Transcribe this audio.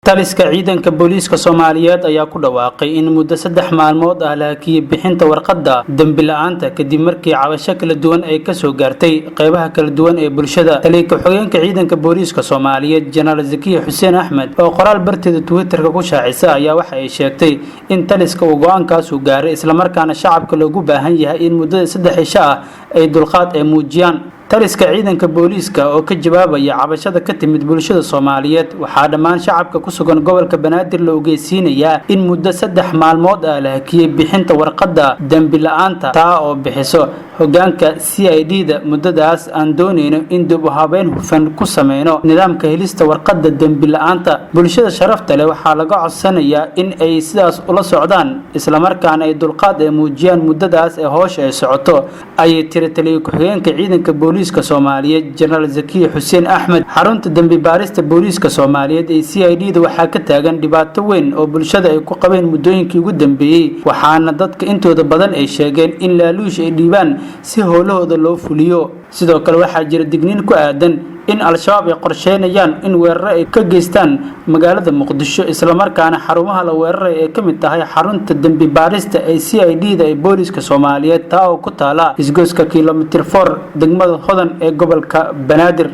taliska ciidanka booliiska Soomaaliyeed ayaa ku dhawaaqay in muddo 3 maalmood ah la hakiyay bixinta warqadda dambi la'aanta kadib markii cabasho kala duwan ay ka soo gaartay qaybaha kala duwan ee bulshada. Taliska xogeenka ciidanka booliiska Soomaaliyeed General Zakiya Xuseen Axmed oo qoraal barteeda Twitter-ka ku shaacisay ayaa waxa ay sheegtay in taliska uu go'aankaas u gaaray isla markaana shacabka loogu baahan yahay in muddada 3 cisho ah ay dulqaad ay muujiyaan. taliska ciidanka booliiska oo ka jawaabaya cabashada ka timid bulshada Soomaaliyeed waxaa dhammaan shacabka ku sugan gobolka Banaadir loo geysinayaa in muddo 3 maalmood ah la hakiyay bixinta warqadda dambi la'aanta taa oo bixiso hogaanka CID-da muddadaas aan dooneyno in dib u habeyn hufan ku sameeyno nidaamka helista warqadda dambi la'aanta. Bulshada sharafta leh waxaa laga codsanayaa in ay sidaas ula socdaan isla markaana ay dulqaad ay muujiyaan muddadaas ee hawsha ay socoto ayay tiri taliye ku-xigeenka ciidanka booliiska Soomaaliyeed General Zakiya Xuseen Axmed. xarunta dambi baarista booliiska Soomaaliyeed ee CID-da waxaa ka taagan dhibaato weyn oo bulshada ay ku qabeen muddooyinkii ugu dambeeyay waxaana dadka intooda badan ay sheegeen in laaluush ay dhiibaan si howlahooda loo fuliyo. sidoo kale waxaa jira digniin ku aadan in al-shabaab ay qorsheynayaan in weerar ay ka geystaan magaalada Muqdisho isla markaana xarumaha la weeraray ay ka mid tahay xarunta dambi baarista ee CID-da ee booliiska Soomaaliyeed taa oo ku taala isgoyska kilomitir 4 degmada Hodan ee gobolka Banaadir.